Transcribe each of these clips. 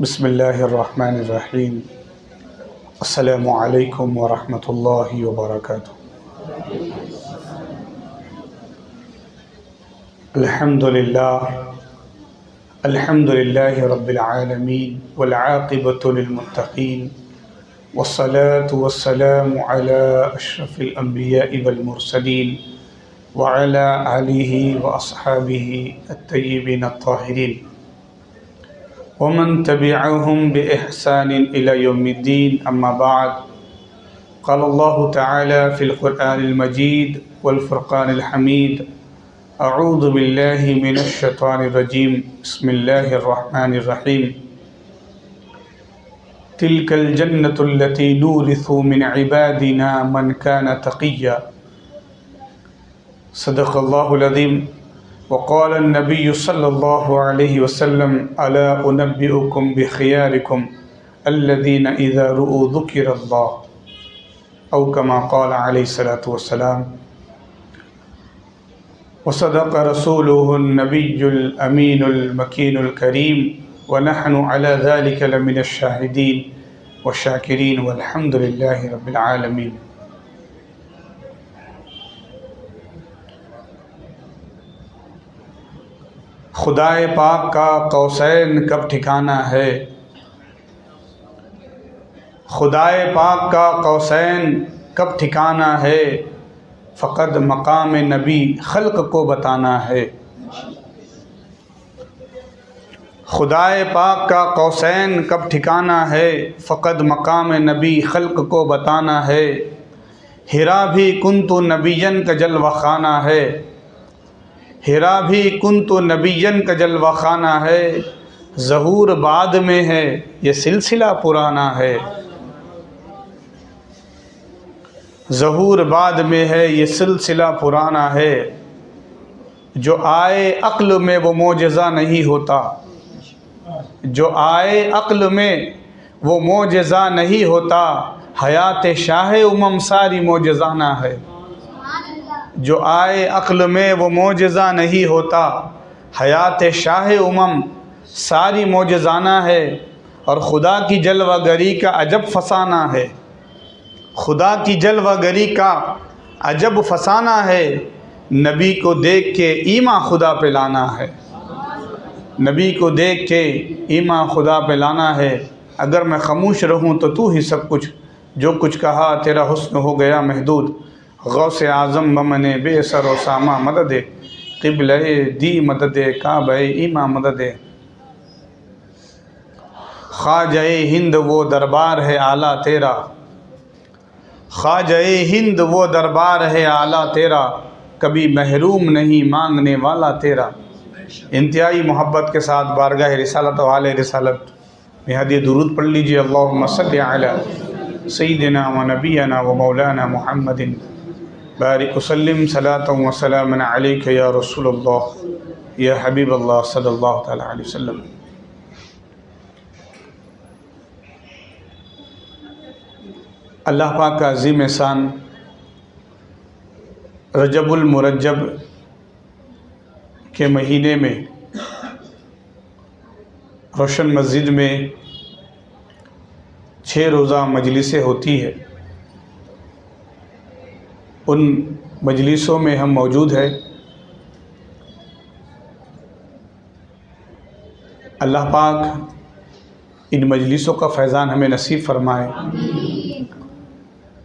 बिस्मिल्लाहिर्रहमानिर्रहीम। अस्सलामु अलैकुम वरहमतुल्लाहि वबरकातुहू। अल्हम्दुलिल्लाहि रब्बिल आलमीन वल आक़िबतु लिल मुत्तक़ीन वस्सलातु वस्सलामु अला अशरफिल अंबियाइ वल मुरसलीन व अला आलिहि व अस्हाबिहि अत्तय्यिबीन अत्ताहिरीन व मन तबिअहुम बि इहसानिन इला यौमिद्दीन। अम्मा बाद। क़ाल अल्लाहु तआला फ़िल क़ुरआनिल मजीद वल फ़ुरक़ानिल हमीद। अऊज़ु बिल्लाहि मिनश शैतानिर रजीम। बिस्मिल्लाहिर रहमानिर रहीम। तिलकल जन्नतुल्लती नूरिसु मिन इबादिना मन कान तक़िय्या। सदक़ल्लाहुल अज़ीम। वक़ाल अन्नबिय्यु सल्लल्लाहु अलैहि वसल्लम अला उनब्बिउकुम बिख़ियारिकुम अल्लज़ीना इज़ा रुअू ज़ुकिरल्लाह औ कमा क़ाल अलैहिस्सलातु वस्सलाम। वसदक़ रसूलुहुन नबियुल अमीनुल मकीनुल करीम व नहनु अला ज़ालिका लमिनश शाहिदीन व शाकिरीन वल्हम्दुलिल्लाहि रब्बिल आलमीन। खुदाए पाक का कौसैन कब ठिकाना है। खुदाए पाक का कौसैन कब ठिकाना है। फ़क़द मकाम नबी खल्क़ को बताना है। खुदाए पाक का कौसैन कब ठिकाना है। फ़क़द मकाम नबी खल्क़ को बताना है। हिरा भी कुन्तु नबिय्यन का जलवा खाना है। हिरा भी कुन्तु नबिय्यन का जलवा खाना है। ज़हूर बाद में है ये सिलसिला पुराना है। ज़हूर बाद में है ये सिलसिला पुराना है। जो आए अक्ल में वो मोजज़ा नहीं होता। जो आए अक्ल में वो मोजज़ा नहीं होता। हयात शाह उमम सारी मोजज़ाना है। जो आए अक्ल में वो मोजज़ा नहीं होता। हयात शाह उमम सारी मोजज़ाना है। और ख़ुदा की जलवागरी का अजब फसाना है। खुदा की जलवागरी का अजब फसाना है। नबी को देख के ईमा खुदा पे लाना है। नबी को देख के ईमा खुदा पे लाना है। अगर मैं ख़ामोश रहूँ तो तू ही सब कुछ, जो कुछ कहा तेरा हुस्न हो गया महदूद। गौसे आज़म बमने बेसर व सामा मदद क़िबले दी मदद काबे ईमा मदद। ख्वाजाए हिंद वो दरबार है आला तेरा। ख्वाजाए हिंद वो दरबार है आला तेरा। कभी महरूम नहीं मांगने वाला तेरा। इंतहाई मोहब्बत के साथ बारगाह रिसालत व आले रिसालत में हदीय दुरूद पढ़ लीजिए। अल्लाहुम्मा सल्लि अला सय्यिदिना व नबियना व मौलाना मुहम्मदिन बारिक वसल्लिम सलातन व सलामन अलैका या रसूलल्लाह या हबीबल्लाह सल्लल्लाहु तआला अलैहि वसल्लम। अल्लाह पाक का अज़ीम एहसान रजबुल मुरज्जब के महीने में रोशन मस्जिद में 6 रोज़ा मजलिसें होती है। उन मजलिसों में हम मौजूद हैं। अल्लाह पाक इन मजलिसों का फैज़ान हमें नसीब फ़रमाए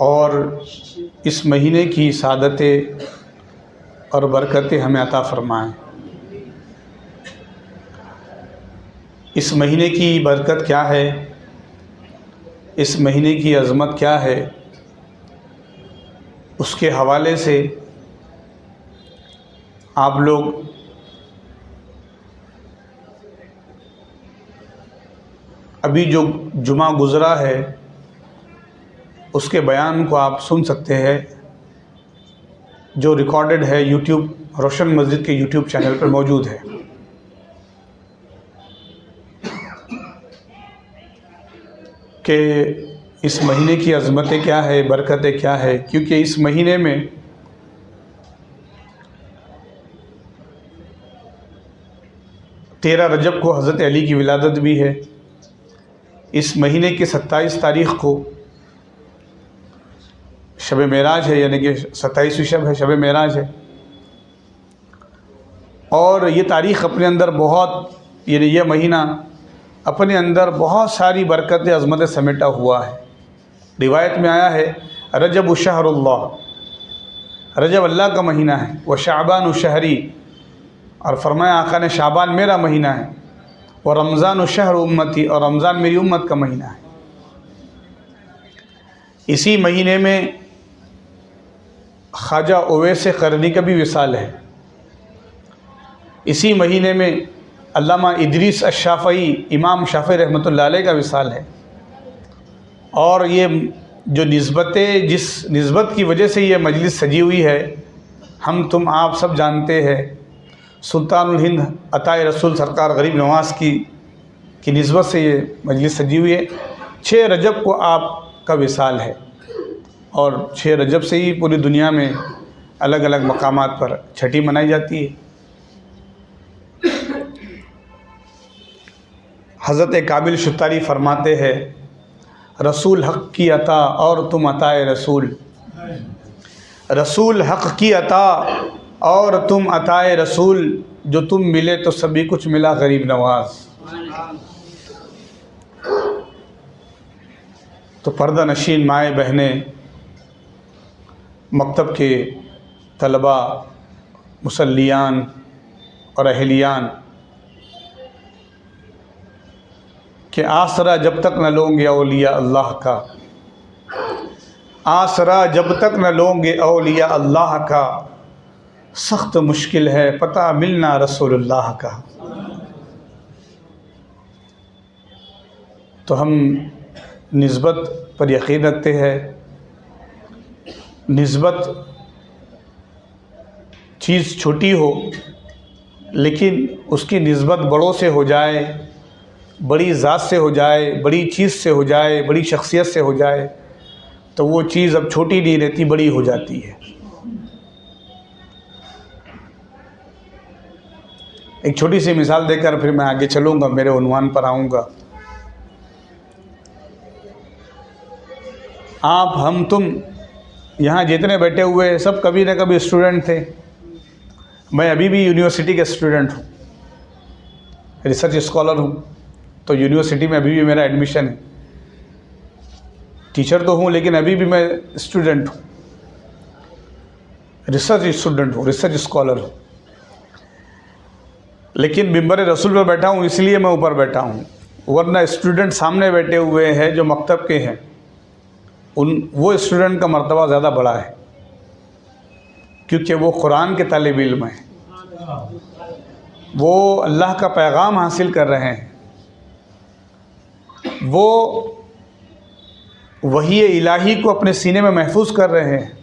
और इस महीने की सादतें और बरकतें हमें अता फ़रमाएँ। इस महीने की बरकत क्या है, इस महीने की अज़मत क्या है, उसके हवाले से आप लोग अभी जो जुमा गुज़रा है उसके बयान को आप सुन सकते हैं, जो रिकॉर्डेड है यूट्यूब रोशन मस्जिद के यूट्यूब चैनल पर मौजूद है। कि इस महीने की अज़मतें क्या है, बरकतें क्या है। क्योंकि इस महीने में 13 रजब को हज़रत अली की विलादत भी है। इस महीने की 27 तारीख़ को शब मेराज है, यानी कि 27वीं शब है, शब मेराज है। और ये तारीख़ अपने अंदर बहुत, यानी यह महीना अपने अंदर बहुत सारी बरकत अज़मत समेटा हुआ है। रिवायत में आया है रजब शहरुल्लाह, रजब अल्लाह का महीना है, व शाबान शहरी, और फरमाया आका ने शाबान मेरा महीना है, और रमज़ान शहर उम्मती, और रमज़ान मेरी उम्मत का महीना है। इसी महीने में ख्वाजा ओवैस क़रनी का भी विसाल है। इसी महीने में अल्लामा इदरीस अश-शाफ़ई, इमाम शाफ़ई रहमतुल्लाह अलैह का विसाल है। और ये जो निस्बतें, जिस निस्बत की वजह से ये मजलिस सजी हुई है, हम तुम आप सब जानते हैं, सुल्तानुल हिंद अताए रसूल सरकार गरीब नवाज़ की निस्बत से ये मजलिस सजी हुई है। 6 रजब को आपका विसाल है, और 6 रजब से ही पूरी दुनिया में अलग अलग मकामात पर छठी मनाई जाती है। हज़रत काबिल शुतारी फरमाते हैं, रसूल हक़ की अता और तुम अताए रसूल, रसूल हक़ की अता और तुम अताए रसूल, जो तुम मिले तो सभी कुछ मिला गरीब नवाज। तो पर्दा नशीन माए बहनें, मकतब के तलबा, मुसल्लियान और अहलियान, कि आसरा जब तक न लोगे औलिया अल्लाह का, आसरा जब तक न लोगे औलिया अल्लाह का, सख्त मुश्किल है पता मिलना रसूलुल्लाह का। तो हम निस्बत पर यकीन रखते हैं। निस्बत चीज़ छोटी हो, लेकिन उसकी निस्बत बड़ों से हो जाए, बड़ी ज़ात से हो जाए, बड़ी चीज़ से हो जाए, बड़ी शख्सियत से हो जाए, तो वो चीज़ अब छोटी नहीं रहती, बड़ी हो जाती है। एक छोटी सी मिसाल देकर फिर मैं आगे चलूँगा, मेरे उन्वान पर आऊँगा। आप, हम, तुम यहाँ जितने बैठे हुए सब कभी न कभी स्टूडेंट थे। मैं अभी भी यूनिवर्सिटी का स्टूडेंट हूँ, रिसर्च स्कॉलर हूँ, तो यूनिवर्सिटी में अभी भी मेरा एडमिशन है। टीचर तो हूँ, लेकिन अभी भी मैं स्टूडेंट हूँ, रिसर्च स्टूडेंट हूँ, रिसर्च स्कॉलर हूँ। लेकिन मिंबर रसूल पर बैठा हूँ इसलिए मैं ऊपर बैठा हूँ, वरना स्टूडेंट सामने बैठे हुए हैं जो मकतब के हैं, वो स्टूडेंट का मर्तबा ज़्यादा बड़ा है, क्योंकि वो कुरान के तालिब इल्म हैं, वो अल्लाह का पैगाम हासिल कर रहे हैं, वो वही इलाही को अपने सीने में महफूज कर रहे हैं।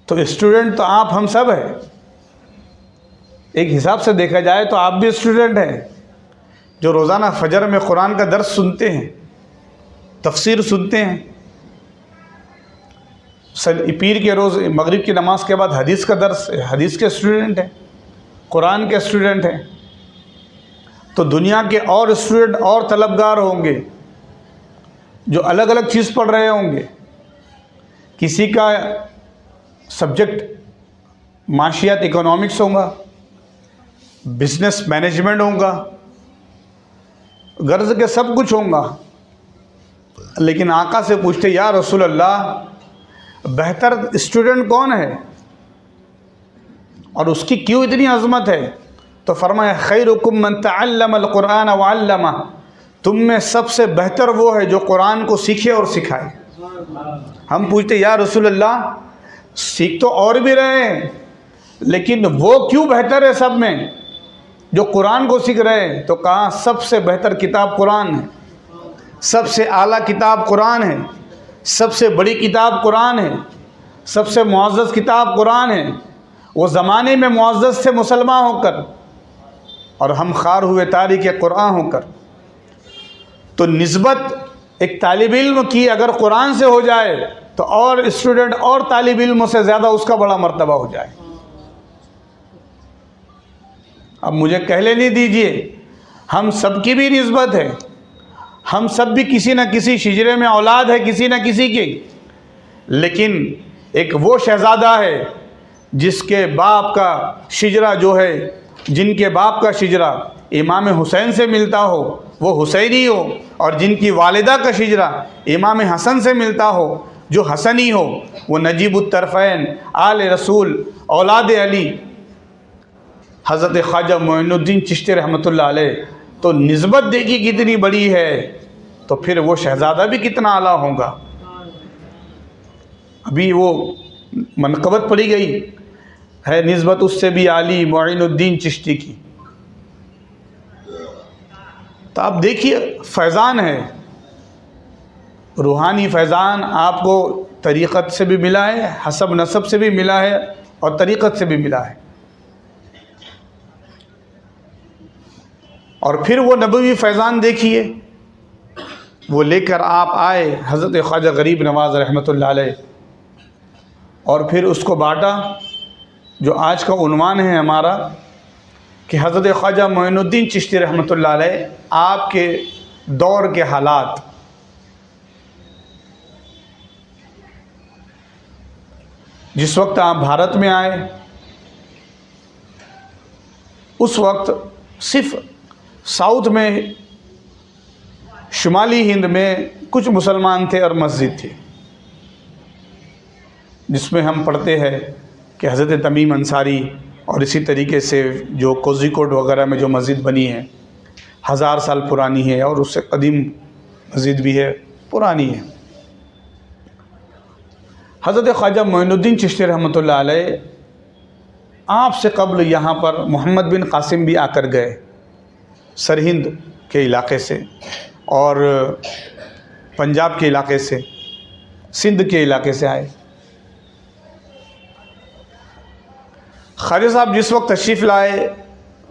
तो स्टूडेंट तो आप, हम सब हैं। एक हिसाब से देखा जाए तो आप भी स्टूडेंट हैं, जो रोज़ाना फजर में कुरान का दर्स सुनते हैं, तफसीर सुनते हैं, पीर के रोज़ मगरिब की नमाज के बाद हदीस का दर्स, हदीस के स्टूडेंट हैं, कुरान के स्टूडेंट हैं। तो दुनिया के और स्टूडेंट और तलबगार होंगे जो अलग अलग चीज़ पढ़ रहे होंगे। किसी का सब्जेक्ट माशियात इकोनॉमिक्स होगा, बिजनेस मैनेजमेंट होगा, गर्ज के सब कुछ होगा। लेकिन आका से पूछते, या रसूल अल्लाह, बेहतर स्टूडेंट कौन है और उसकी क्यों इतनी अज़मत है? तो फरमाया, खैरुकुम मन तअल्लमल कुरान व अल्लमा, तुम में सबसे बेहतर वो है जो कुरान को सीखे और सिखाए। हम पूछते, या रसूल अल्लाह, सीख तो और भी रहे हैं, लेकिन वो क्यों बेहतर है सब में जो कुरान को सीख रहे हैं? तो कहा, सबसे बेहतर किताब कुरान है, सबसे आला किताब कुरान है, सबसे बड़ी किताब कुरान है, सबसे मुअज़्ज़ज़ किताब कुरान है। वो ज़माने में मुअज़्ज़ज़ थे मुसलमान होकर, और हम खार हुए तारीक़ कुरान होकर। तो निस्बत एक तालिब इल्म की अगर कुरान से हो जाए तो और स्टूडेंट और तालिब इल्म से ज़्यादा उसका बड़ा मर्तबा हो जाए। अब मुझे कह लेने दीजिए, हम सब की भी निस्बत है, हम सब भी किसी न किसी शिजरे में औलाद है किसी न किसी की, लेकिन एक वो शहज़ादा है जिसके बाप का शिजरा जो है, जिनके बाप का शिजरा इमाम हुसैन से मिलता हो वो हुसैनी हो, और जिनकी वालिदा का शिजरा इमाम हसन से मिलता हो जो हसनी हो, वो नजीबुत तरफ़ैन आले रसूल औलाद अली हज़रत ख्वाजा मोइनुद्दीन चिश्ती रहमतुल्लाह अलैह। तो निस्बत देखी कितनी बड़ी है, तो फिर वो शहज़ादा भी कितना आला होगा। अभी वो मनक़बत पड़ी गई है निस्बत उससे भी आली मोइनुद्दीन चिश्ती की। तो आप देखिए फैज़ान है, रूहानी फैज़ान आपको तरीक़त से भी मिला है, हसब नसब से भी मिला है और तरीक़त से भी मिला है। और फिर वो नबवी फैज़ान देखिए, वो लेकर आप आए हज़रत ख्वाजा गरीब नवाज़ रहमतुल्लाह अलैह, और फिर उसको बाँटा। जो आज का उन्वान है हमारा कि हज़रत ख्वाजा मोइनुद्दीन चिश्ती रहमतुल्लाह अलैह आपके दौर के हालात, जिस वक्त आप भारत में आए उस वक्त सिर्फ साउथ में, शुमाली हिंद में कुछ मुसलमान थे और मस्जिद थी, जिसमें हम पढ़ते हैं कि हज़रत तमीम अंसारी और इसी तरीके से जो कोज़िकोड वगैरह में जो मस्जिद बनी है 1000 साल पुरानी है, और उससे कदीम मस्जिद भी है, पुरानी है। हज़रत ख्वाजा मोइनुद्दीन चिश्ती रहमतुल्लाह अलैह आपसे कब्ल यहाँ पर मोहम्मद बिन कासिम भी आकर गए सरहिंद के इलाके से और पंजाब के इलाके से, सिंध के इलाके से आए। ख्वाजा साहब जिस वक्त तशरीफ़ लाए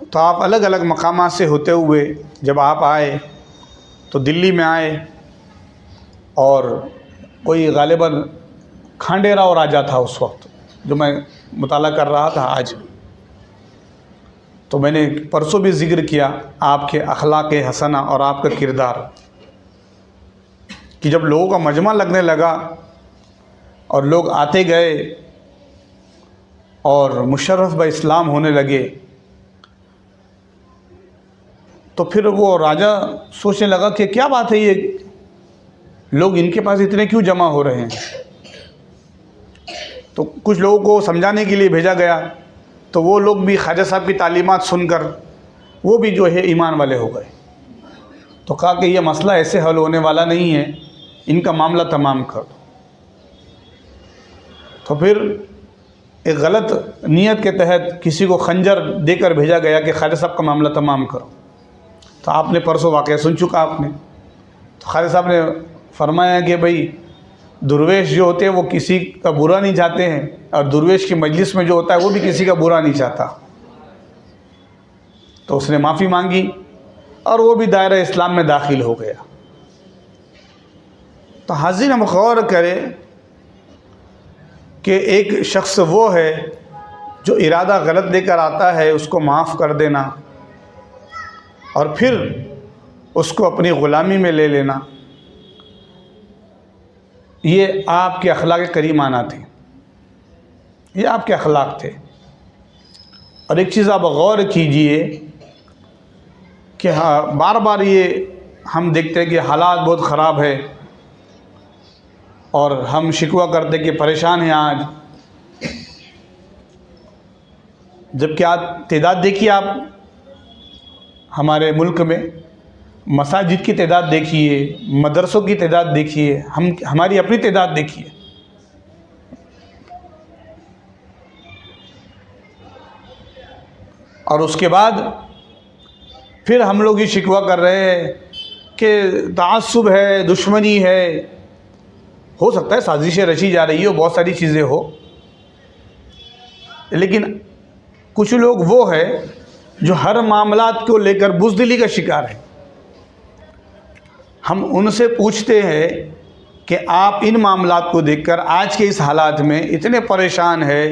तो आप अलग अलग मकामात से होते हुए जब आप आए तो दिल्ली में आए, और कोई गालिबन खांडेरा और राजा था उस वक्त, जो मैं मुताला कर रहा था आज। तो मैंने परसों भी ज़िक्र किया आपके अखलाक़ हसना और आपका किरदार, कि जब लोगों का मजमा लगने लगा और लोग आते गए और मुशर्रफ ब इस्लाम होने लगे, तो फिर वो राजा सोचने लगा कि क्या बात है, ये लोग इनके पास इतने क्यों जमा हो रहे हैं। तो कुछ लोगों को समझाने के लिए भेजा गया, तो वो लोग भी ख्वाजा साहब की तालीमात सुनकर वो भी जो है ईमान वाले हो गए। तो कहा कि ये मसला ऐसे हल होने वाला नहीं है, इनका मामला तमाम कर दो। तो फिर एक गलत नीयत के तहत किसी को खंजर देकर भेजा गया कि ख्वाजा साहब का मामला तमाम करो। तो आपने परसों वाक़या सुन चुका आपने। तो ख्वाजा साहब ने फरमाया कि भाई दुर्वेश जो होते हैं वो किसी का बुरा नहीं चाहते हैं, और दुर्वेश की मजलिस में जो होता है वो भी किसी का बुरा नहीं चाहता। तो उसने माफ़ी मांगी और वो भी दायरा इस्लाम में दाखिल हो गया। तो हाज़िर हम गौर करें कि एक शख्स वो है जो इरादा गलत लेकर आता है, उसको माफ़ कर देना और फिर उसको अपनी ग़ुलामी में ले लेना, ये आपके अखलाक करीमाना थे, ये आपके अखलाक थे। और एक चीज़ आप गौर कीजिए कि हाँ, बार बार ये हम देखते हैं कि हालात बहुत ख़राब है और हम शिकवा करते कि परेशान हैं आज, जबकि आज तादाद देखिए आप हमारे मुल्क में, मसाजिद की तादाद देखिए, मदरसों की तादाद देखिए, हमारी अपनी तादाद देखिए। और उसके बाद फिर हम लोग ये शिकवा कर रहे हैं कि तासुब है, दुश्मनी है। हो सकता है साजिशें रची जा रही हो, बहुत सारी चीज़ें हो, लेकिन कुछ लोग वो है जो हर मामलात को लेकर बुज़दिली का शिकार है। हम उनसे पूछते हैं कि आप इन मामलात को देखकर आज के इस हालात में इतने परेशान हैं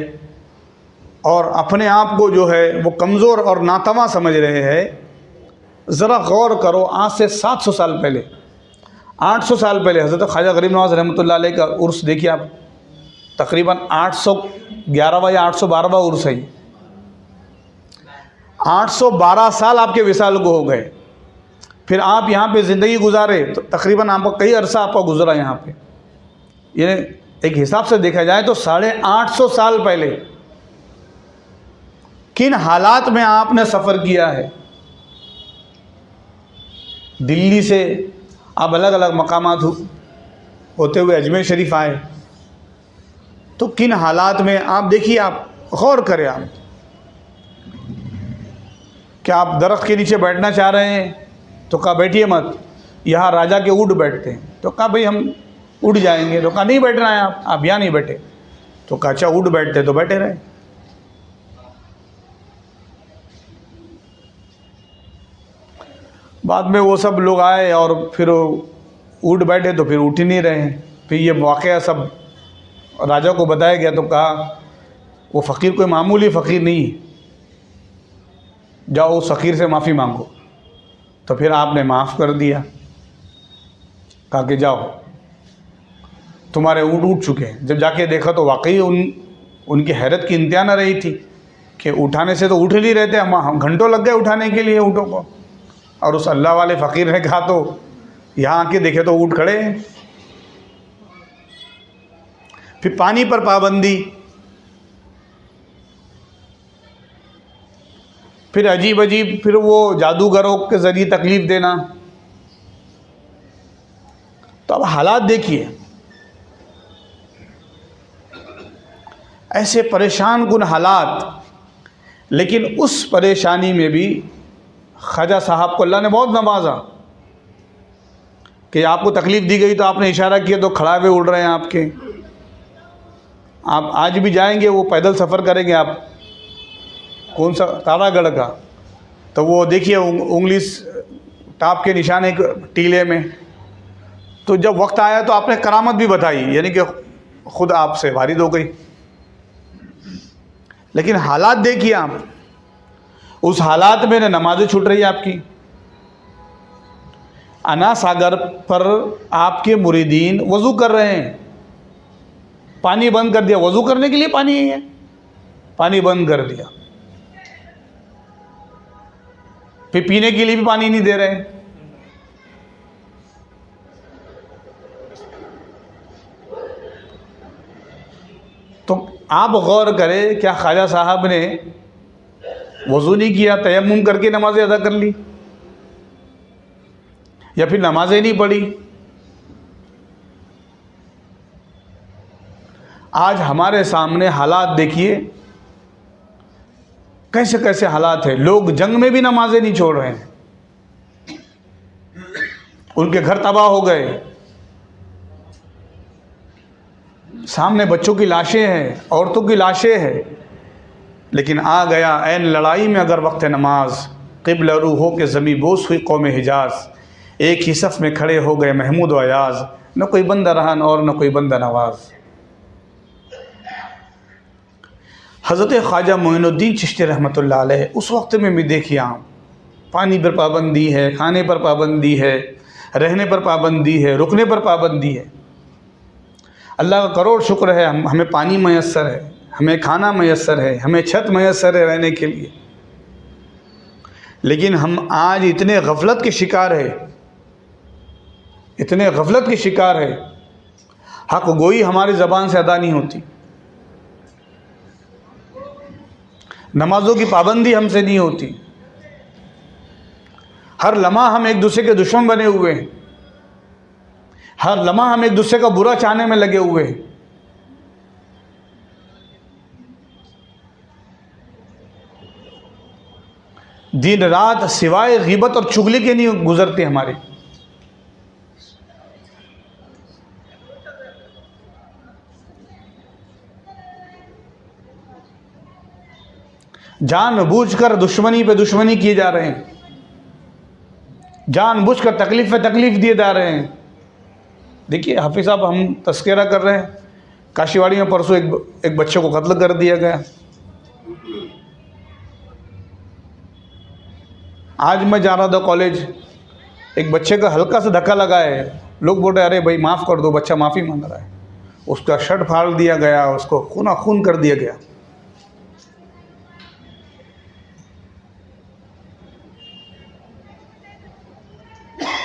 और अपने आप को जो है वो कमज़ोर और नातवा समझ रहे हैं, ज़रा गौर करो, आज से 700 साल पहले, 800 साल पहले हज़रत ख्वाजा गरीब नवाज़ रहमतुल्लाह अलैह का उर्स देखिए आप, तकरीबन 811वां या 812वां उर्स है। 812 साल आपके विसाल को हो गए, फिर आप यहाँ पे ज़िंदगी गुजारे तो तकरीबन आपका कई अरसा आपका गुजरा यहाँ पे। ये एक हिसाब से देखा जाए तो 850 साल पहले किन हालात में आपने सफ़र किया है। दिल्ली से आप अलग अलग मकामात होते हुए अजमेर शरीफ आए, तो किन हालात में आप देखिए, आप गौर करें। आप क्या आप दरख्त के नीचे बैठना चाह रहे हैं तो कहा बैठिए मत, यहाँ राजा के ऊँट बैठते हैं, तो कहा भाई हम उड़ जाएंगे, तो कहा नहीं बैठना है आप यहाँ नहीं बैठे, तो कहा अच्छा ऊँट बैठते तो बैठे रहे। बाद में वो सब लोग आए और फिर ऊँट बैठे तो फिर उठ ही नहीं रहे। फिर ये वाक़या सब राजा को बताया गया, तो कहा वो फ़कीर कोई मामूली फ़कीर नहीं, जाओ उस फ़कीर से माफ़ी मांगो। तो फिर आपने माफ़ कर दिया, कहा कि जाओ तुम्हारे ऊँट उठ चुके हैं। जब जाके देखा तो वाकई उनकी हैरत की इंतहा न रही थी कि उठाने से तो उठ नहीं रहते, हम घंटों लग गए उठाने के लिए ऊँटों को। और उस अल्लाह वाले फ़कीर ने कहा तो यहाँ आके देखे तो ऊँट खड़े हैं। फिर पानी पर पाबंदी, फिर अजीब अजीब, फिर वो जादूगरों के ज़रिए तकलीफ़ देना। तो अब हालात देखिए, ऐसे परेशान कुन हालात, लेकिन उस परेशानी में भी ख्वाजा साहब को अल्लाह ने बहुत नवाजा कि आपको तकलीफ़ दी गई तो आपने इशारा किया तो खड़ा हुए उड़ रहे हैं आपके। आप आज भी जाएंगे, वो पैदल सफ़र करेंगे, आप कौन सा तारागढ़ का, तो वो देखिए उंगली टाप के निशान एक टीले में। तो जब वक्त आया तो आपने करामत भी बताई, यानी कि खुद आपसे वारिद हो गई। लेकिन हालात देखिए आप, उस हालात में नमाज़ें छूट रही है आपकी। अना सागर पर आपके मुरीदीन वज़ू कर रहे हैं, पानी बंद कर दिया, वज़ू करने के लिए पानी ही है, पानी बंद कर दिया। फिर पीने के लिए भी पानी नहीं दे रहे। तो आप गौर करें, क्या ख्वाजा साहब ने वज़ू नहीं किया, तयम्मुम करके नमाज़ें अदा कर ली, या फिर नमाज़ें नहीं पढ़ी? आज हमारे सामने हालात देखिए, कैसे कैसे हालात है। लोग जंग में भी नमाजें नहीं छोड़ रहे हैं, उनके घर तबाह हो गए, सामने बच्चों की लाशें हैं, औरतों की लाशें हैं। लेकिन आ गया ऐन लड़ाई में अगर वक्त नमाज, क़िब्ला रू हो के ज़मी बोस हुई कौम हिजाज, एक ही सफ़ में खड़े हो गए महमूद व अयाज, न कोई बंदा रहन और न कोई बंदा नवाज। हज़रत ख्वाजा मोइनुद्दीन चिश्ती रहमतुल्लाह अलैह उस वक्त में भी देखिए आप, पानी पर पाबंदी है, खाने पर पाबंदी है, रहने पर पाबंदी है, रुकने पर पाबंदी है। अल्लाह का करोड़ शुक्र है हमें पानी मैसर है, हमें खाना मैसर है, हमें छत मैसर है रहने के लिए। लेकिन हम आज इतने गफलत के शिकार है, इतने गफलत के शिकार है, हक गोई हमारी ज़बान से अदा नहीं होती, नमाजों की पाबंदी हमसे नहीं होती, हर लम्हा हम एक दूसरे के दुश्मन बने हुए हैं, हर लम्हा हम एक दूसरे का बुरा चाहने में लगे हुए हैं। दिन रात सिवाय ग़ीबत और चुगली के नहीं गुजरते हमारे। जानबूझकर दुश्मनी पे दुश्मनी किए जा रहे हैं, जानबूझकर तकलीफ़ पे तकलीफ़ दिए जा रहे हैं। देखिए हाफिज़ साहब, हम तस्करा कर रहे हैं, काशीवाड़ी में परसों एक बच्चे को कत्ल कर दिया गया। आज मैं जा रहा था कॉलेज, एक बच्चे का हल्का सा धक्का लगा है, लोग बोल रहे अरे भाई माफ़ कर दो, बच्चा माफ़ी मांग रहा है। उसका शर्ट फाड़ दिया गया, उसको खूना खून कर दिया गया।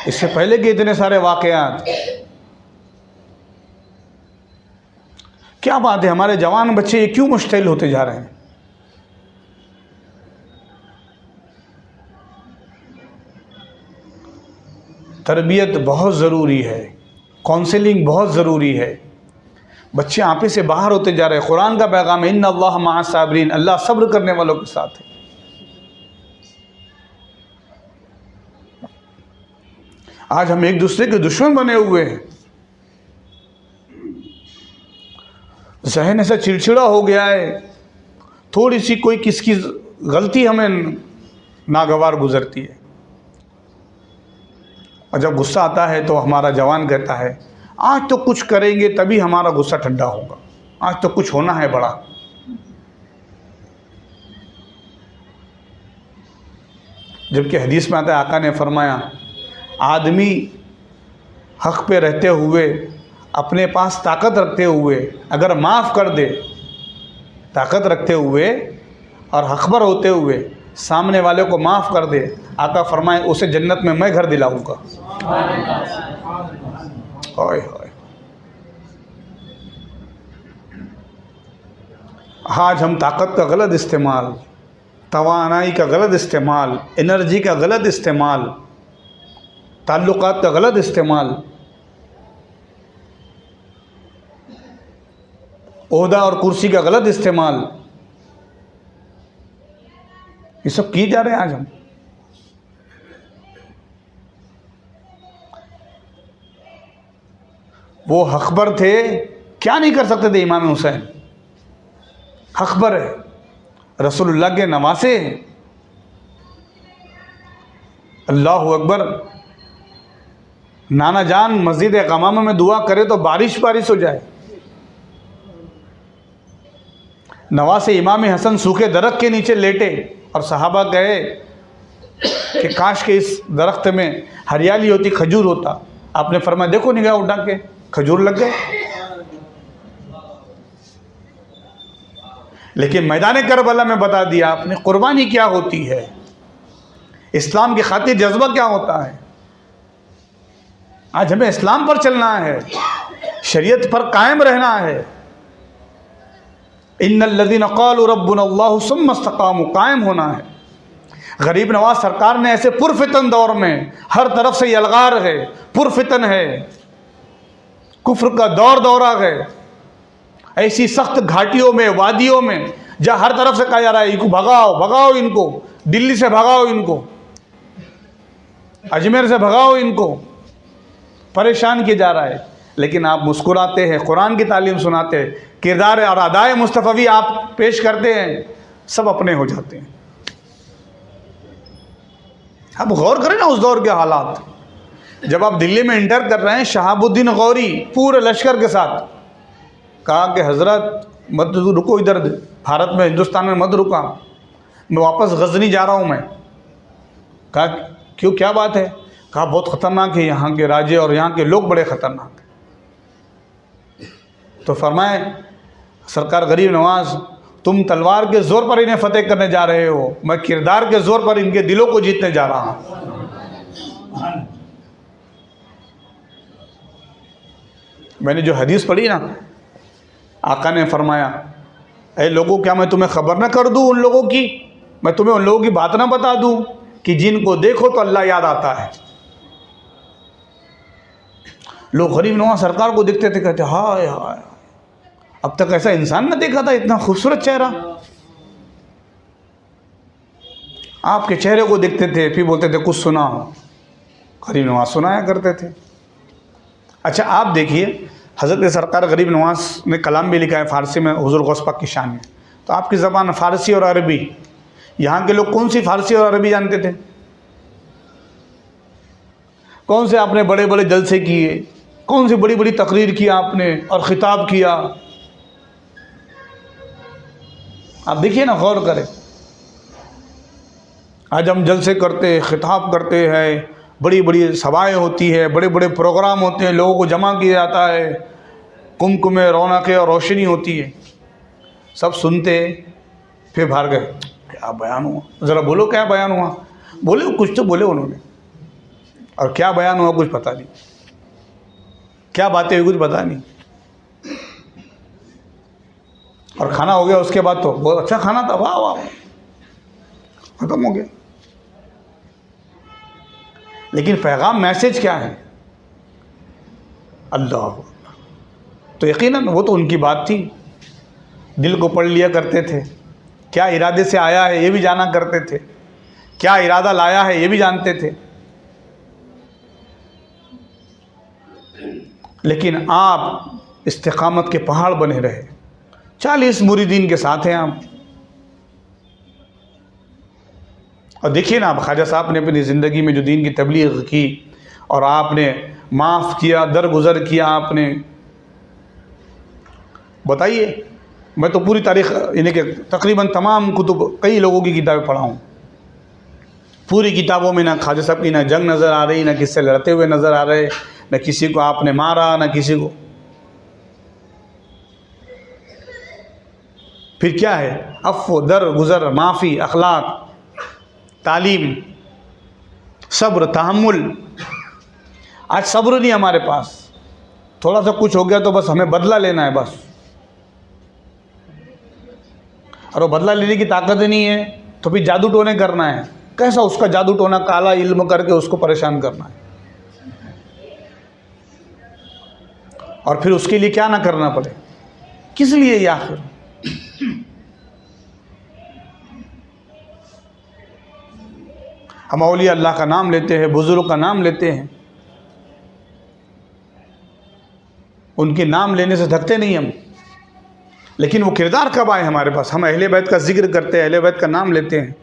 इससे पहले के इतने सारे वाक़यात। क्या बात है, हमारे जवान बच्चे ये क्यों मुश्तिल होते जा रहे हैं? तरबियत बहुत ज़रूरी है, काउंसलिंग बहुत ज़रूरी है। बच्चे आपे से बाहर होते जा रहे हैं। कुरान का पैगाम है इन्ना अल्लाह मअ साबिरीन, अल्लाह सब्र करने वालों के साथ है। आज हम एक दूसरे के दुश्मन बने हुए हैं। ज़हन ऐसा चिड़चिड़ा हो गया है, थोड़ी सी कोई किसकी गलती हमें नागवार गुजरती है। और जब गुस्सा आता है तो हमारा जवान कहता है आज तो कुछ करेंगे तभी हमारा गुस्सा ठंडा होगा, आज तो कुछ होना है बड़ा। जबकि हदीस में आता है, आका ने फरमाया आदमी हक पे रहते हुए, अपने पास ताकत रखते हुए अगर माफ़ कर दे, ताकत रखते हुए और हकबर होते हुए सामने वाले को माफ़ कर दे, आका फरमाए उसे जन्नत में मैं घर दिलाऊंगा। हाय हाय। आज हम ताकत का गलत इस्तेमाल, तवानाई का गलत इस्तेमाल, एनर्जी का गलत इस्तेमाल, ताल्लुकात का गलत इस्तेमाल, ओहदा और कुर्सी का गलत इस्तेमाल, ये सब किए जा रहे हैं आज हम। वो हकबर थे, क्या नहीं कर सकते थे इमाम हुसैन? हकबर है, रसूलुल्लाह के नवासे हैं। अल्लाहु अकबर। नाना जान मस्जिद क़मामा में दुआ करे तो बारिश बारिश हो जाए। नवासे इमाम हसन सूखे दरख्त के नीचे लेटे और सहाबा कहे कि काश के इस दरख्त में हरियाली होती, खजूर होता। आपने फरमाया देखो निगाह उठा के खजूर लग गए। लेकिन मैदान करबला में बता दिया आपने कुर्बानी क्या होती है, इस्लाम की खातिर जज्बा क्या होता है। आज हमें इस्लाम पर चलना है, शरीयत पर कायम रहना है। इन्नल्लज़ीना क़ालू रब्बुनल्लाहु सुम्मा इस्तक़ामू, कायम होना है। गरीब नवाज सरकार ने ऐसे पुरफितन दौर में, हर तरफ से यलगार है, पुरफितन है, कुफ्र का दौर दौरा है, ऐसी सख्त घाटियों में, वादियों में, जहाँ हर तरफ से कहा जा रहा है इनको भगाओ भगाओ, इनको दिल्ली से भगाओ, इनको अजमेर से भगाओ, इनको परेशान किया जा रहा है। लेकिन आप मुस्कुराते हैं, कुरान की तालीम सुनाते हैं, किरदार और अदाए मुस्तफ़वी आप पेश करते हैं, सब अपने हो जाते हैं। आप गौर करें ना उस दौर के हालात। जब आप दिल्ली में इंटर कर रहे हैं, शहाबुद्दीन गौरी पूरे लश्कर के साथ कहा कि हज़रत मत रुको, इधर भारत में, हिंदुस्तान में मत रुका, मैं वापस गजनी जा रहा हूँ। मैं कहा क्यों, क्या बात है? कहा बहुत ख़तरनाक है, यहाँ के राजे और यहाँ के लोग बड़े ख़तरनाक हैं। तो फरमाए सरकार गरीब नवाज, तुम तलवार के ज़ोर पर इन्हें फतेह करने जा रहे हो, मैं किरदार के ज़ोर पर इनके दिलों को जीतने जा रहा हूँ। मैंने जो हदीस पढ़ी ना, आका ने फरमाया ऐ लोगों, क्या मैं तुम्हें खबर ना कर दूं उन लोगों की, मैं तुम्हें उन लोगों की बात ना बता दूं कि जिनको देखो तो अल्लाह याद आता है। लोग गरीब नवाज सरकार को देखते थे, कहते हाय हाय, अब तक ऐसा इंसान ना देखा था, इतना खूबसूरत चेहरा। आपके चेहरे को देखते थे, फिर बोलते थे कुछ सुना हो। गरीब नवाज सुनाया करते थे। अच्छा आप देखिए, हज़रत सरकार गरीब नवाज ने कलाम भी लिखा है फ़ारसी में हुज़ूर गौस पाक की शान में। तो आपकी ज़बान फ़ारसी और अरबी, यहाँ के लोग कौन सी फ़ारसी और अरबी जानते थे? कौन से आपने बड़े बड़े जलसे किए, कौन सी बड़ी बड़ी तकरीर की आपने और ख़िताब किया? आप देखिए ना, गौर करें। आज हम जलसे करते हैं, खिताब करते हैं, बड़ी बड़ी सभाएं होती है, बड़े बड़े प्रोग्राम होते हैं, लोगों को जमा किया जाता है, कुमकुम में रौनकें और रोशनी होती है। सब सुनते फिर बाहर गए, क्या बयान हुआ, ज़रा बोलो क्या बयान हुआ। बोले कुछ तो बोले उन्होंने, और क्या बयान हुआ कुछ पता नहीं, क्या बातें हुई कुछ पता नहीं। और खाना हो गया उसके बाद तो बहुत अच्छा खाना था, वाह वाह, खत्म हो गया। लेकिन पैगाम मैसेज क्या है? अल्लाह। तो यकीनन वो तो उनकी बात थी, दिल को पढ़ लिया करते थे, क्या इरादे से आया है ये भी जाना करते थे, क्या इरादा लाया है ये भी जानते थे। लेकिन आप इस्तिकामत के पहाड़ बने रहे, 40 मुरीदीन के साथ हैं आप। और देखिए ना, आप ख्वाजा साहब ने अपनी ज़िंदगी में जो दीन की तबलीग की और आपने माफ़ किया, दरगुजर किया आपने। बताइए, मैं तो पूरी तारीख़ यानी कि तकरीबन तमाम कुतुब, कई लोगों की किताबें पढ़ा हूँ, पूरी किताबों में ना ख्वाजा साहब की ना जंग नज़र आ रही, ना किससे लड़ते हुए नज़र आ रहे, ना किसी को आपने मारा, ना किसी को। फिर क्या है? अफ़्व, दर गुज़र, माफ़ी, अखलाक, तालीम, सब्र, तहम्मुल। आज सब्र नहीं हमारे पास, थोड़ा सा कुछ हो गया तो बस हमें बदला लेना है बस, और वो बदला लेने की ताकत ही नहीं है तो फिर जादू टोने करना है। कैसा उसका जादू टोना, काला इल्म करके उसको परेशान करना है, और फिर उसके लिए क्या ना करना पड़े, किस लिए ये आखिर? हम औलिया अल्लाह का नाम लेते हैं, बुजुर्ग का नाम लेते हैं, उनके नाम लेने से थकते नहीं हम, लेकिन वो किरदार कब आए हमारे पास? हम अहले बैत का जिक्र करते हैं, अहले बैत का नाम लेते हैं।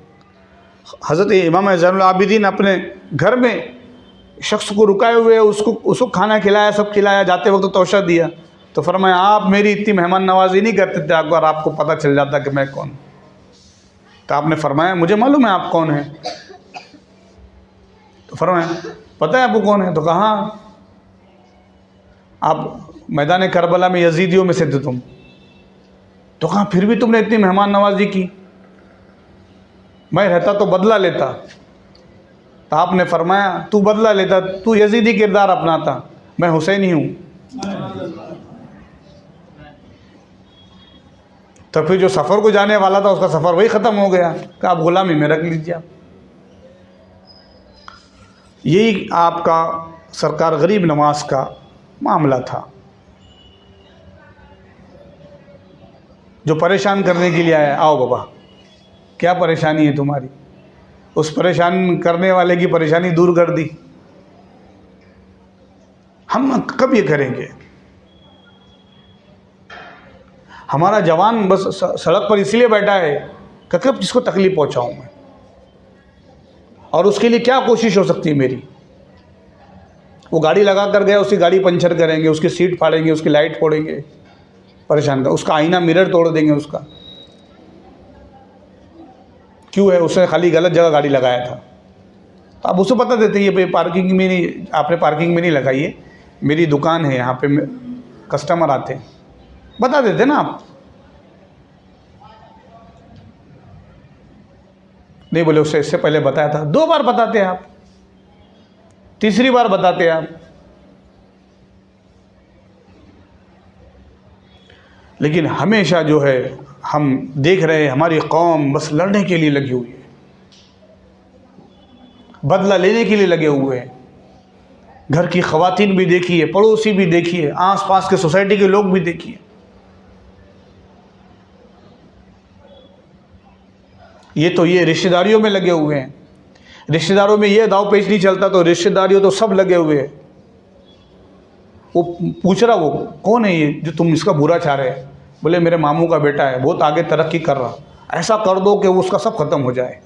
हज़रत इमाम ज़ैनुल आबिदीन अपने घर में शख्स को रुकाए हुए, उसको खाना खिलाया, सब खिलाया, जाते वक्त तो तोशा दिया, तो फरमाया आप मेरी इतनी मेहमान नवाजी नहीं करते थे अगर आपको पता चल जाता कि मैं कौन। तो आपने फरमाया मुझे मालूम है आप कौन हैं। तो फरमाया पता है आपको कौन है? तो कहा आप मैदान करबला में यजीदियों में से थे तुम। तो कहा फिर भी तुमने इतनी मेहमान नवाजी की, मैं रहता तो बदला लेता। तो आपने फरमाया तू बदला लेता, तू यजीदी किरदार अपनाता, मैं हुसैनी हूँ। तो फिर जो सफ़र को जाने वाला था उसका सफ़र वही ख़त्म हो गया कि आप गुलामी में रख लीजिए आप। यही आपका सरकार गरीब नवाज का मामला था, जो परेशान करने के लिए आया। आओ बाबा, क्या परेशानी है तुम्हारी? उस परेशान करने वाले की परेशानी दूर कर दी। हम कब ये करेंगे? हमारा जवान बस सड़क पर इसलिए बैठा है कि कब किसको तकलीफ पहुंचाऊं मैं, और उसके लिए क्या कोशिश हो सकती है मेरी? वो गाड़ी लगा कर गया, उसकी गाड़ी पंचर करेंगे, उसकी सीट फाड़ेंगे, उसकी लाइट फोड़ेंगे, परेशान कर, उसका आईना मिरर तोड़ देंगे उसका। क्यों है? उसने खाली गलत जगह गाड़ी लगाया था। तो आप उसे बता देते ये पार्किंग में नहीं, आपने पार्किंग में नहीं लगाई है, मेरी दुकान है, यहाँ पे कस्टमर आते हैं, बता देते ना आप। नहीं बोले उससे इससे पहले बताया था, 2 बार बताते हैं आप, 3री बार बताते हैं आप। लेकिन हमेशा जो है हम देख रहे हैं हमारी कौम बस लड़ने के लिए लगी हुई है, बदला लेने के लिए लगे हुए हैं। घर की ख़वातीन भी देखिए, पड़ोसी भी देखिए, आसपास के सोसाइटी के लोग भी देखिए। ये रिश्तेदारियों में लगे हुए हैं। रिश्तेदारों में ये दाव पेच नहीं चलता तो रिश्तेदारियों तो सब लगे हुए हैं। वो पूछ रहा, वो कौन है ये जो तुम इसका बुरा चाह रहे हैं? बोले मेरे मामू का बेटा है, बहुत आगे तरक्की कर रहा, ऐसा कर दो कि उसका सब खत्म हो जाए,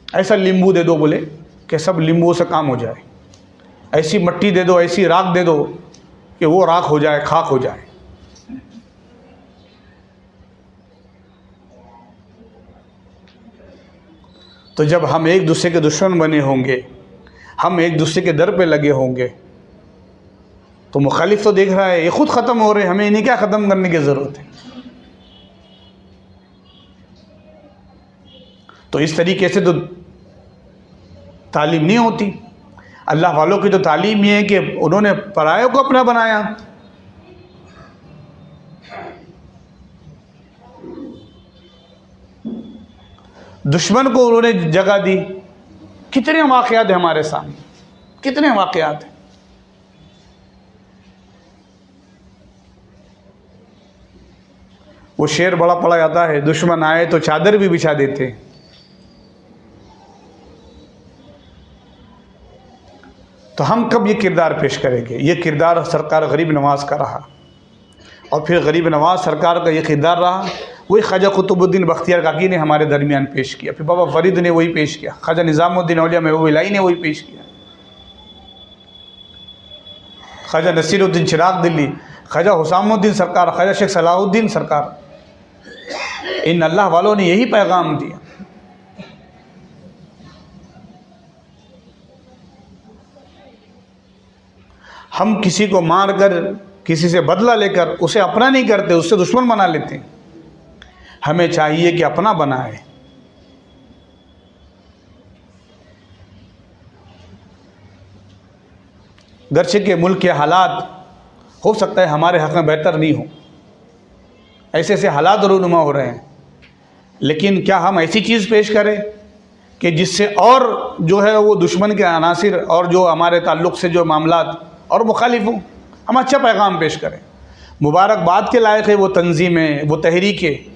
ऐसा नींबू दे दो बोले कि सब नींबुओं से काम हो जाए, ऐसी मट्टी दे दो, ऐसी राख दे दो कि वो राख हो जाए, खाक हो जाए। तो जब हम एक दूसरे के दुश्मन बने होंगे, हम एक दूसरे के दर पे लगे होंगे, तो मुखालिफ तो देख रहा है ये ख़ुद ख़त्म हो रहे हैं, हमें इन्हें क्या ख़त्म करने की ज़रूरत है। तो इस तरीके से तो तालीम नहीं होती। अल्लाह वालों की तो तालीम ये है कि उन्होंने परायों को अपना बनाया। दुश्मन को उन्होंने जगह दी। कितने वाक़यात हैं हमारे सामने, कितने वाक़यात हैं। वो शेर बड़ा पड़ा जाता है, दुश्मन आए तो चादर भी बिछा देते हैं। तो हम कब ये किरदार पेश करेंगे? ये किरदार सरकार गरीब नवाज़ का रहा, और फिर गरीब नवाज़ सरकार का ये किरदार रहा, वही ख्वाजा कुतुबुद्दीन बख्तियार काकी ने हमारे दरमियान पेश किया, फिर बाबा फरीद ने वही पेश किया, ख्वाजा निज़ामुद्दीन औलिया महबूब इलाही ने वही पेश किया, ख्वाजा नसीरुद्दीन चिराग दिल्ली, ख्वाजा हुसामुद्दीन सरकार, ख्वाजा शेख सलाहुद्दीन सरकार, इन अल्लाह वालों ने यही पैगाम दिया। हम किसी को मार कर, किसी से बदला लेकर उसे अपना नहीं करते, उससे दुश्मन बना लेते हैं। हमें चाहिए कि अपना बनाए। गर्चे के मुल्क के हालात हो सकता है हमारे हक़ में बेहतर नहीं हो, ऐसे ऐसे हालात रूनुमा हो रहे हैं, लेकिन क्या हम ऐसी चीज़ पेश करें कि जिससे और जो है वो दुश्मन के अनासिर और जो हमारे ताल्लुक़ से जो मामलात और मुखालिफ हों, हम अच्छा पैगाम पेश करें। मुबारकबाद के लायक है वो तंजीमें, वो तहरीकें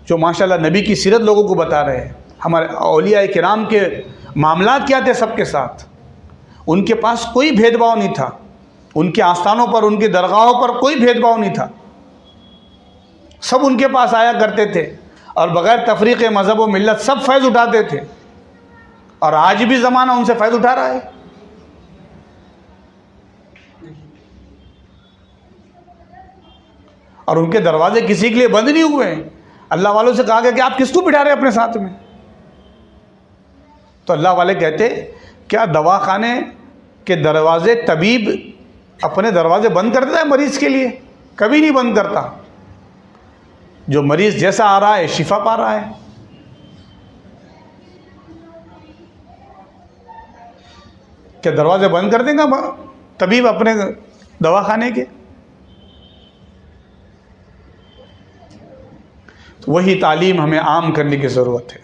जो माशाल्लाह नबी की सीरत लोगों को बता रहे हैं। हमारे औलिया किराम के मामलात क्या थे सबके साथ, उनके पास कोई भेदभाव नहीं था, उनके आस्थानों पर, उनकी दरगाहों पर कोई भेदभाव नहीं था, सब उनके पास आया करते थे और बग़ैर तफरीक़ मज़हब व मिल्लत सब फैज़ उठाते थे, और आज भी ज़माना उनसे फ़ैज़ उठा रहा है। और उनके दरवाजे किसी के लिए बंद नहीं हुए हैं। अल्लाह वालों से कहा गया कि आप किसको बिठा रहे हैं अपने साथ में? तो अल्लाह वाले कहते, क्या दवाखाने के दरवाजे तबीब अपने दरवाजे बंद कर देता है मरीज़ के लिए? कभी नहीं बंद करता। जो मरीज़ जैसा आ रहा है शिफा पा रहा है। क्या दरवाजे बंद कर देगा तबीब अपने दवाखाने के? तो वही तालीम हमें आम करने की ज़रूरत है,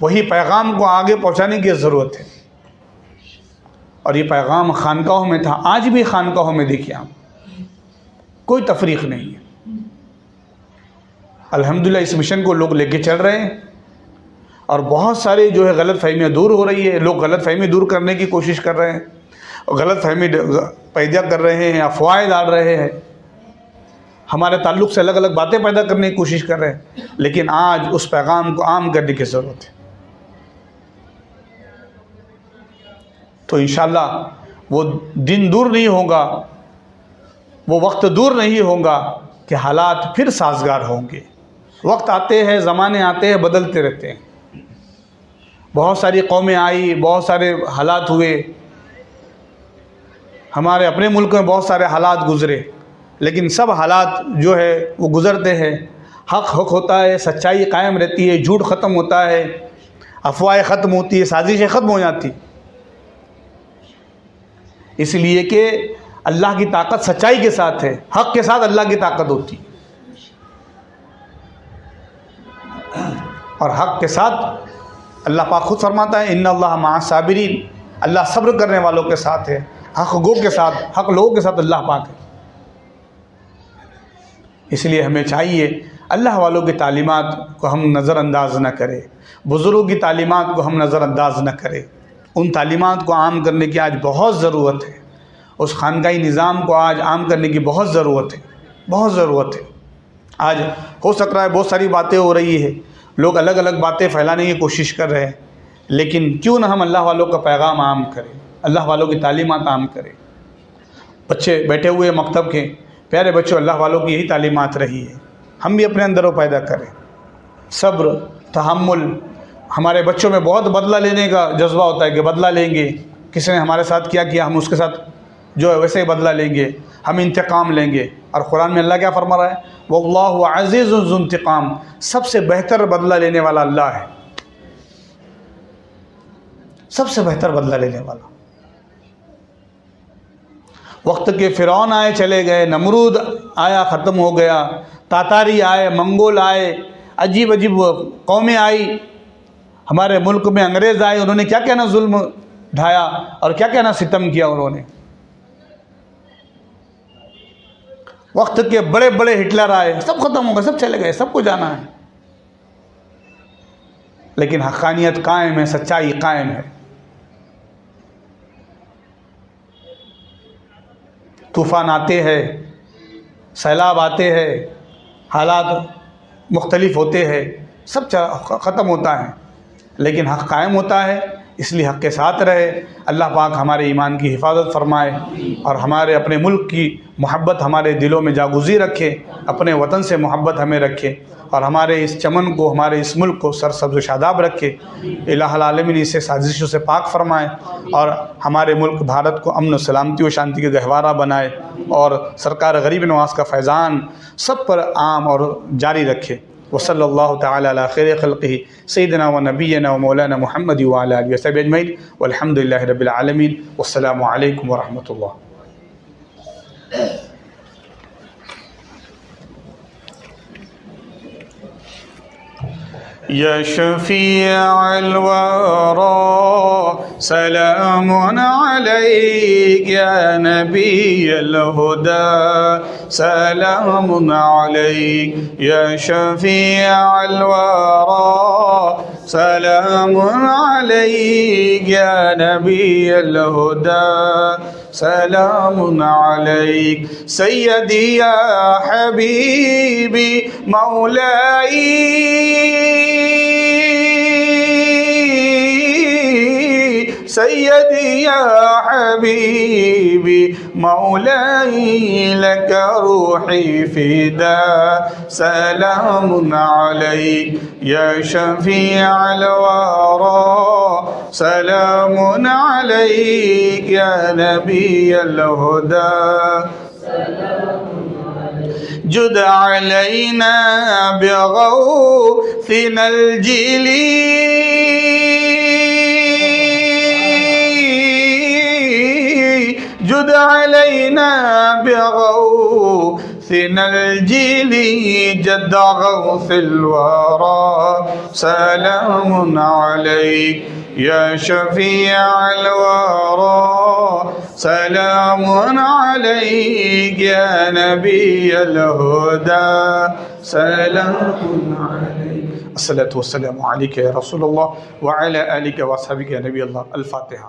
वही पैगाम को आगे पहुंचाने की ज़रूरत है। और ये पैगाम खानकाहों में था, आज भी खानकाहों में देखिए आप, कोई तफरीक नहीं है। अल्हम्दुलिल्लाह इस मिशन को लोग लेके चल रहे हैं, और बहुत सारी जो है गलत फहमियाँ दूर हो रही है। लोग गलत फहमी दूर करने की कोशिश कर रहे हैं, और गलत फहमी पैदा कर रहे हैं, अफवाहें डाल रहे हैं, हमारे ताल्लुक़ से अलग अलग बातें पैदा करने की कोशिश कर रहे हैं। लेकिन आज उस पैगाम को आम करने की ज़रूरत है। तो इंशाअल्लाह वो दिन दूर नहीं होगा, वो वक्त दूर नहीं होगा कि हालात फिर साजगार होंगे। वक्त आते हैं, ज़माने आते हैं, बदलते रहते हैं। बहुत सारी कौमें आई, बहुत सारे हालात हुए, हमारे अपने मुल्क में बहुत सारे हालात गुज़रे, लेकिन सब हालात जो है वो गुज़रते हैं। हक़ हक़ होता है, सच्चाई कायम रहती है, झूठ ख़त्म होता है, अफवाहें ख़त्म होती है, साजिशें ख़त्म हो जाती। इसलिए कि अल्लाह की ताकत सच्चाई के साथ है, हक़ के साथ अल्लाह की ताकत होती, और हक़ के साथ अल्लाह पाक खुद फरमाता है, इन्नल्लाह मअ साबिरीन, अल्लाह सब्र करने वालों के साथ है, हक़ गो के साथ, हक़ लोगों के साथ अल्लाह पाक है। इसलिए हमें चाहिए अल्लाह वालों की तालीमात को हम नज़रअंदाज न करें, बुज़ुर्गों की तालीमात को हम नज़रअंदाज न करें। उन तालीमात को आम करने की आज बहुत ज़रूरत है, उस खानकाही निज़ाम को आज आम करने की बहुत ज़रूरत है, बहुत ज़रूरत है। आज हो सक रहा है बहुत सारी बातें हो रही है, लोग अलग अलग बातें फैलाने की कोशिश कर रहे हैं, लेकिन क्यों ना हम अल्लाह वालों का पैगाम आम करें, अल्लाह वालों की तालीमात आम करें। बच्चे बैठे हुए मकतब के प्यारे बच्चों, अल्लाह वालों की यही तालीमात रही है, हम भी अपने अंदर वो पैदा करें। सब्र, तहम्मुल, हमारे बच्चों में बहुत बदला लेने का जज्बा होता है कि बदला लेंगे, किसी ने हमारे साथ क्या किया हम उसके साथ जो है वैसे ही बदला लेंगे, हम इंतकाम लेंगे। और कुरान में अल्लाह क्या फरमा रहा है, वल्लाहु अज़ीज़ुन ज़ु इंतकाम, सबसे बेहतर बदला लेने वाला अल्लाह है, सबसे बेहतर बदला लेने वाला। वक्त के फ़िरौन आए चले गए, नमरूद आया ख़त्म हो गया, तातारी आए, मंगोल आए, अजीब अजीब कौमें आई, हमारे मुल्क में अंग्रेज़ आए, उन्होंने क्या क्या ना जुल्म ढाया और क्या क्या ना सितम किया उन्होंने। वक्त के बड़े बड़े हिटलर आए, सब ख़त्म हो गए, सब चले गए, सबको जाना है, लेकिन हक़ानियत कायम है, सच्चाई कायम है। तूफ़ान आते हैं, सैलाब आते हैं, हालात मुख्तलिफ होते हैं, सब ख़त्म होता है, लेकिन हक़ कायम होता है। इसलिए हक़ के साथ रहे। अल्लाह पाक हमारे ईमान की हिफाजत फरमाए और हमारे अपने मुल्क की मोहब्बत हमारे दिलों में जागुज़ी रखे, अपने वतन से मोहब्बत हमें रखे और हमारे इस चमन को, हमारे इस मुल्क को सरसब्ज़ शादाब रखे। इलाहुल आलमीन इसे साजिशों से पाक फरमाए और हमारे मुल्क भारत को अमन, सलामती और शांति के गहवारा बनाए और सरकार गरीब नवाज़ का फैज़ान सब पर आम और जारी रखे। वसल्लल्लाहु तआला अला खैरि खल्क़िही सय्यिदिना व नबिय्यिना व मौलाना मुहम्मद व अला आलिहि व सहबिहि अजमईन वल्हम्दुलिल्लाहि रब्बिल आलमीन। वस्सलामु अलैकुम व रहमतुल्लाह। या शफ़ीअल वरा सलामुन अलैक या नबिय्यल हुदा सलामुन अलैक या शफ़ीअल वरा सलामुन अलैक या नबिय्यल हुदा सलामुन अलैक सय्यदी या हबीबी मौलाई सय्यदी या हबीबी मौलाई लक रूही फिदा सलामुन अलैक या शफ़ीअल वरा सलामुन अलैक या नबिय्यल हुदा जुद अलैना बिग़ौसिनल जिली जुद अलैना बिग़ौसिनल जिली जद्द गौसिल वरा सलामुन अलैक या शफ़ीअल वरा सलामुन अलैक या नबिय्यल हुदा सलामुन अलैक। अस्सलातु वस्सलामु अलैका या रसूलल्लाह व अला आलिका व अस्हाबिका या नबी अल्लाह। अल फातिहा।